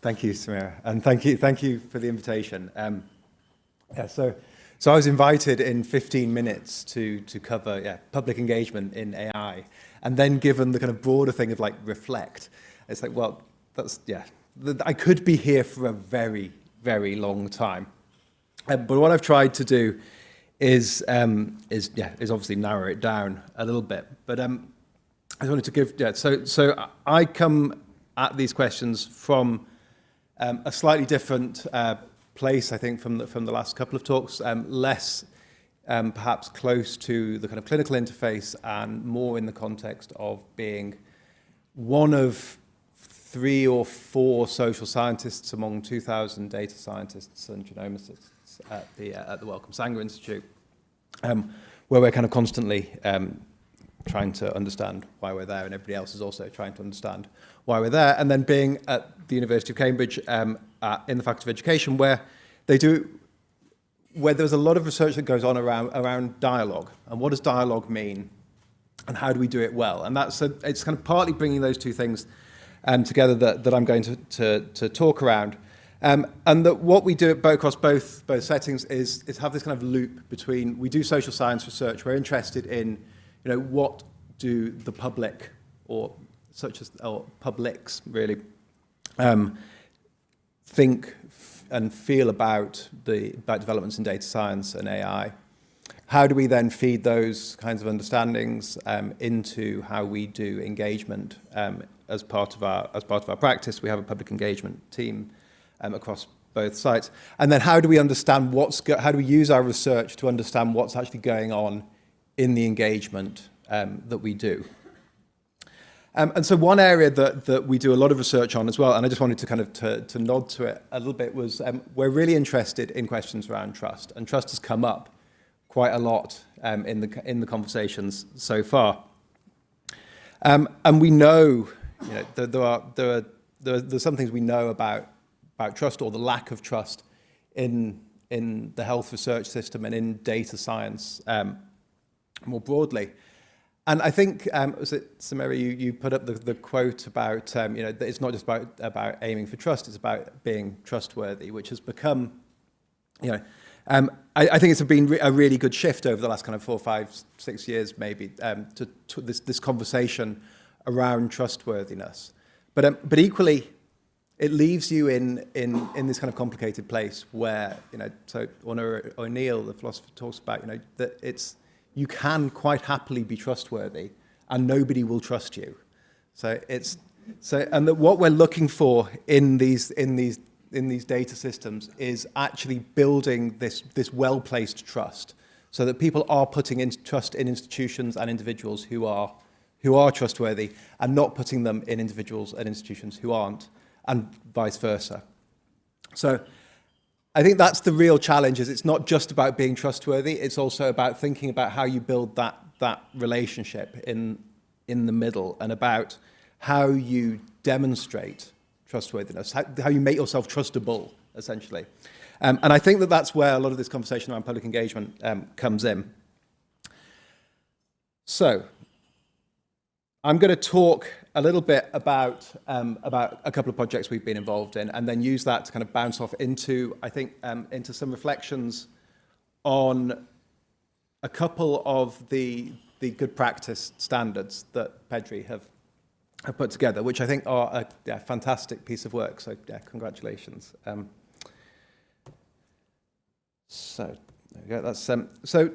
Thank you, Samira, and thank you for the invitation. So I was invited in 15 minutes to cover public engagement in AI, and then given the kind of broader thing of like reflect, it's like, well, I could be here for a very, very long time. But what I've tried to do is obviously narrow it down a little bit. But I just wanted to give so I come at these questions from a slightly different place, I think, from the last couple of talks, less perhaps close to the kind of clinical interface and more in the context of being one of 3 or 4 social scientists among 2,000 data scientists and genomicists at the Wellcome Sanger Institute, where we're kind of constantly trying to understand why we're there, and everybody else is also trying to understand why we're there. And then being at the University of Cambridge in the Faculty of Education, where there's a lot of research that goes on around dialogue, and what does dialogue mean, and how do we do it well? And it's kind of partly bringing those two things together that I'm going to talk around. And that what we do across both settings is have this kind of loop between, we do social science research, we're interested in, what do the public or publics really think and feel about developments in data science and AI. How do we then feed those kinds of understandings into how we do engagement as part of our practice? We have a public engagement team across both sites. And then how do we understand how do we use our research to understand what's actually going on in the engagement that we do? And so one area that we do a lot of research on as well, and I just wanted to kind of to nod to it a little bit, was we're really interested in questions around trust, and trust has come up quite a lot in the conversations so far. And we know, there's some things we know about trust, or the lack of trust in the health research system and in data science more broadly. And I think, was it Samira, you put up the quote about, that it's not just about aiming for trust, it's about being trustworthy, which has become, I think it's been a really good shift over the last kind of 4, 5, 6 years maybe to this conversation around trustworthiness. But equally, it leaves you in this kind of complicated place where, so O'Neill, the philosopher, talks about, that you can quite happily be trustworthy and nobody will trust you. And that what we're looking for in these data systems is actually building this well-placed trust, so that people are putting in trust in institutions and individuals who are trustworthy, and not putting them in individuals and institutions who aren't, and vice versa. So I think that's the real challenge, is it's not just about being trustworthy, it's also about thinking about how you build that relationship in the middle, and about how you demonstrate trustworthiness, how you make yourself trustable, essentially. And I think that's where a lot of this conversation around public engagement comes in. So I'm going to talk a little bit about a couple of projects we've been involved in, and then use that to kind of bounce off into, I think, into some reflections on a couple of the good practice standards that PEDRI have put together, which I think are a fantastic piece of work. So congratulations. So there we go.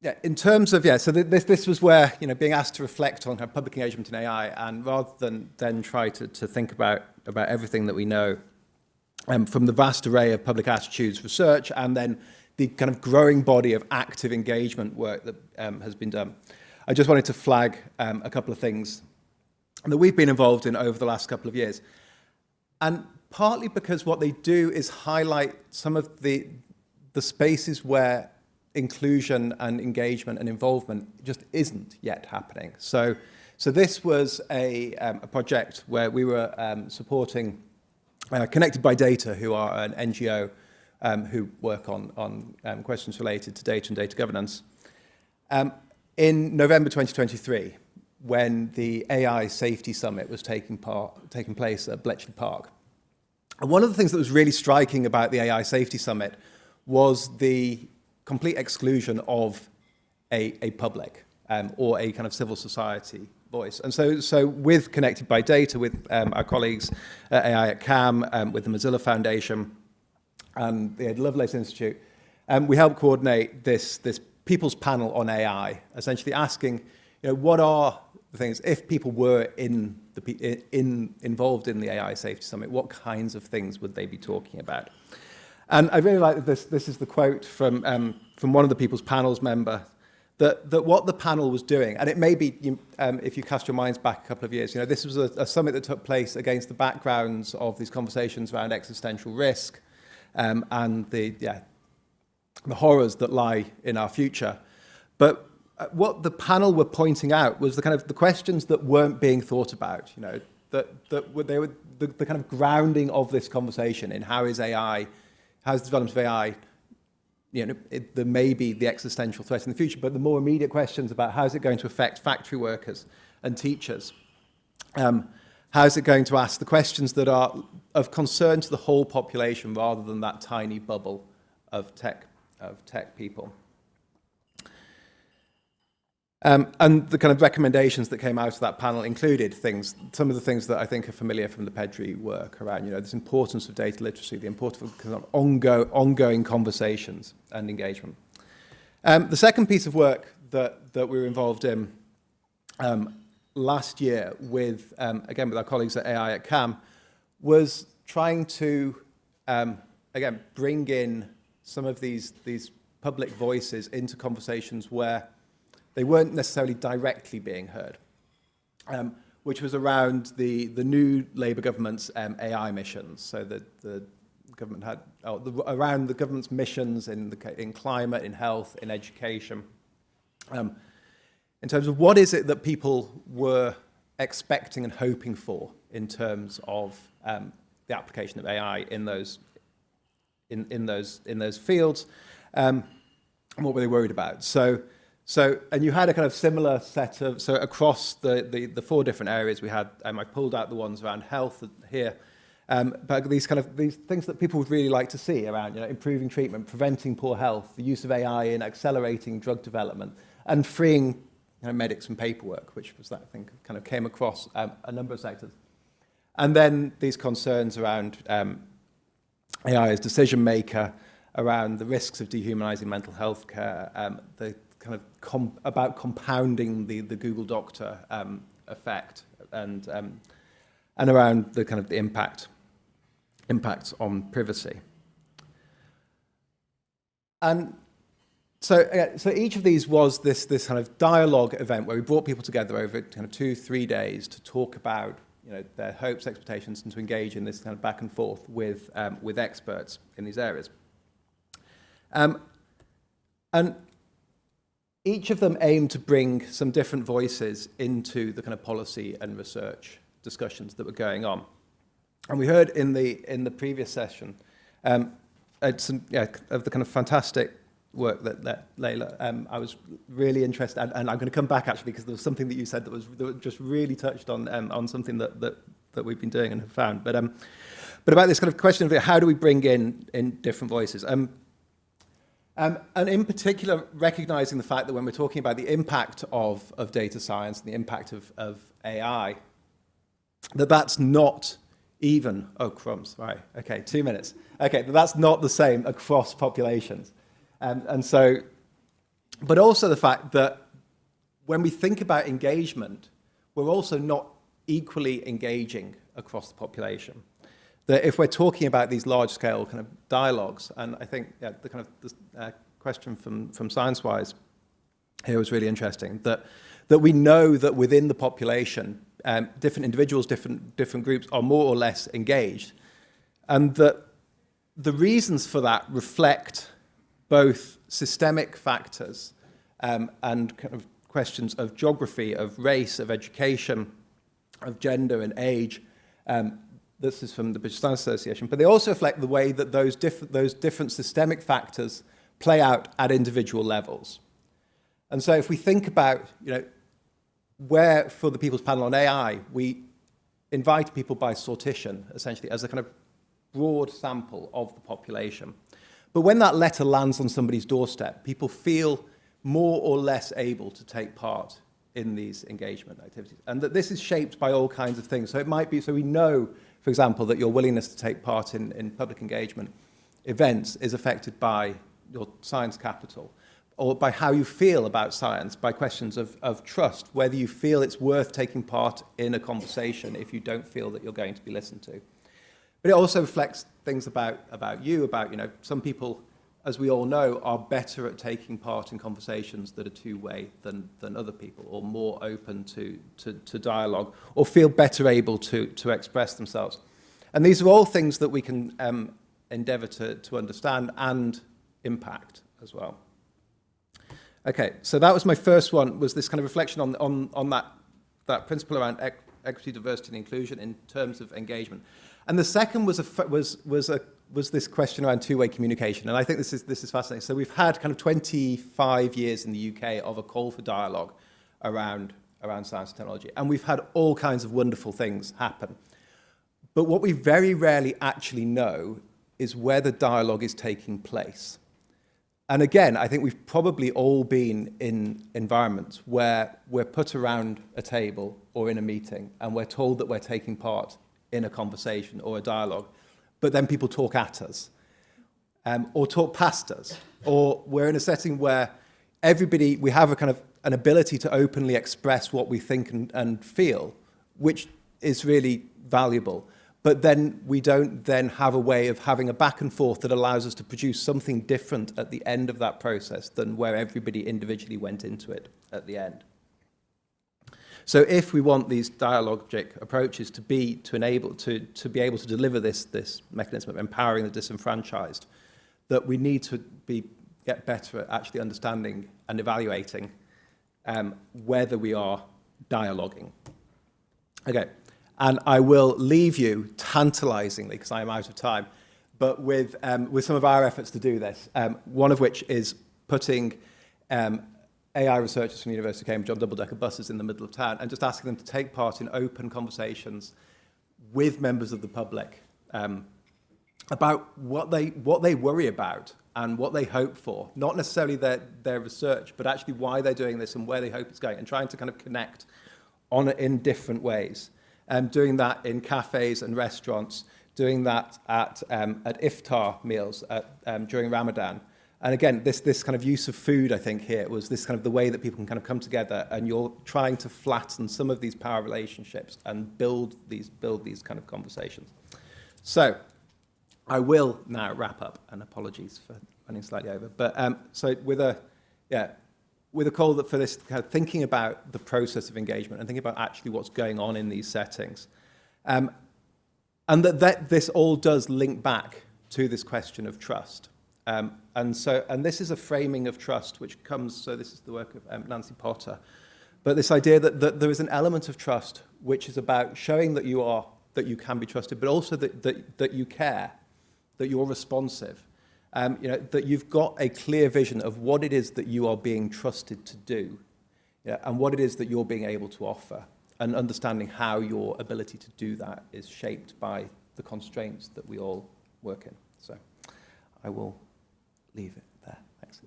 Yeah, in terms of, so this was where, being asked to reflect on public engagement in AI, and rather than then try to think about everything that we know from the vast array of public attitudes research, and then the kind of growing body of active engagement work that has been done, I just wanted to flag a couple of things that we've been involved in over the last couple of years. And partly because what they do is highlight some of the spaces where inclusion and engagement and involvement just isn't yet happening. So this was a project where we were supporting Connected by Data, who are an NGO who work on questions related to data and data governance. In November 2023, when the AI Safety Summit was taking place at Bletchley Park. And one of the things that was really striking about the AI Safety Summit was the complete exclusion of a public or a kind of civil society voice. And so with Connected by Data, with our colleagues at AI at CAM, with the Mozilla Foundation and the Ed Lovelace Institute, we helped coordinate this people's panel on AI, essentially asking, what are the things, if people were involved in the AI Safety Summit, what kinds of things would they be talking about? And I really like that this is the quote from one of the People's Panels member, that what the panel was doing, and it may be, if you cast your minds back a couple of years, this was a summit that took place against the backgrounds of these conversations around existential risk and the horrors that lie in our future. But what the panel were pointing out was the questions that weren't being thought about, that they were the kind of grounding of this conversation in how's the development of AI, there may be the existential threat in the future, but the more immediate questions about how's it going to affect factory workers and teachers, how's it going to ask the questions that are of concern to the whole population rather than that tiny bubble of tech people. And the kind of recommendations that came out of that panel included some of the things that I think are familiar from the PEDRI work around, this importance of data literacy, the importance of kind of ongoing conversations and engagement. The second piece of work that we were involved in last year with, again, with our colleagues at AI at CAM, was trying to, again, bring in some of these public voices into conversations where they weren't necessarily directly being heard, which was around the new Labour government's AI missions. So the government had around the government's missions in climate, in health, in education, in terms of what is it that people were expecting and hoping for in terms of the application of AI in those fields, and what were they worried about? So, and you had a kind of similar set of, so across the four different areas we had, I pulled out the ones around health here, but these things that people would really like to see around, improving treatment, preventing poor health, the use of AI in accelerating drug development, and freeing medics from paperwork, which was that thing kind of came across a number of sectors. And then these concerns around AI as decision maker, around the risks of dehumanizing mental health care, the kind of about compounding the Google Doctor effect, and around the kind of the impact on privacy. And so each of these was this kind of dialogue event where we brought people together over kind of 2-3 days to talk about their hopes, expectations, and to engage in this kind of back and forth with experts in these areas. And each of them aimed to bring some different voices into the kind of policy and research discussions that were going on. And we heard in the previous session some of the kind of fantastic work that Layla, I was really interested, and I'm going to come back actually because there was something that you said that just really touched on something that we've been doing and have found. But about this kind of question of how do we bring in different voices? And in particular, recognizing the fact that when we're talking about the impact of data science and the impact of AI, that's not even, oh crumbs, right, okay, 2 minutes. Okay, that's not the same across populations. And so, but also the fact that when we think about engagement, we're also not equally engaging across the population. That if we're talking about these large-scale kind of dialogues, and I think the kind of the question from ScienceWise here was really interesting, that we know that within the population, different individuals, different groups are more or less engaged, and that the reasons for that reflect both systemic factors and kind of questions of geography, of race, of education, of gender and age. This is from the British Science Association, but they also reflect the way that those different systemic factors play out at individual levels. And so if we think about, where for the People's Panel on AI, we invite people by sortition, essentially, as a kind of broad sample of the population. But when that letter lands on somebody's doorstep, people feel more or less able to take part in these engagement activities. And that this is shaped by all kinds of things. So it might be, so we know, for example, that your willingness to take part in public engagement events is affected by your science capital, or by how you feel about science, by questions of trust, whether you feel it's worth taking part in a conversation if you don't feel that you're going to be listened to. But it also reflects things about you, some people, as we all know, are better at taking part in conversations that are two-way than other people, or more open to dialogue, or feel better able to express themselves. And these are all things that we can endeavour to understand and impact as well. Okay, so that was my first one, was this kind of reflection on that principle around equity, diversity, and inclusion in terms of engagement. And the second was this question around two-way communication, and I think this is fascinating. So we've had kind of 25 years in the UK of a call for dialogue around science and technology, and we've had all kinds of wonderful things happen. But what we very rarely actually know is where the dialogue is taking place. And again, I think we've probably all been in environments where we're put around a table or in a meeting and we're told that we're taking part in a conversation or a dialogue, but then people talk at us or talk past us, or we're in a setting where we have a kind of an ability to openly express what we think and feel, which is really valuable. But then we don't then have a way of having a back and forth that allows us to produce something different at the end of that process than where everybody individually went into it at the end. So if we want these dialogic approaches to be able to deliver this mechanism of empowering the disenfranchised, that we need to get better at actually understanding and evaluating whether we are dialoguing. Okay. And I will leave you tantalizingly, because I am out of time, but with some of our efforts to do this, one of which is putting AI researchers from the University of Cambridge on double-decker buses in the middle of town and just asking them to take part in open conversations with members of the public about what they worry about and what they hope for, not necessarily their research, but actually why they're doing this and where they hope it's going, and trying to kind of connect in different ways. Doing that in cafes and restaurants, doing that at iftar meals during Ramadan. And again, this kind of use of food, I think, here was this kind of the way that people can kind of come together, and you're trying to flatten some of these power relationships and build these kind of conversations. So I will now wrap up, and apologies for running slightly over. But so with a call for this kind of thinking about the process of engagement and thinking about actually what's going on in these settings. And that this all does link back to this question of trust. And this is a framing of trust which comes, so this is the work of Nancy Potter, but this idea that there is an element of trust which is about showing that you can be trusted, but also that you care, that you're responsive. That you've got a clear vision of what it is that you are being trusted to do, and what it is that you're being able to offer, and understanding how your ability to do that is shaped by the constraints that we all work in. So I will leave it there. Thanks.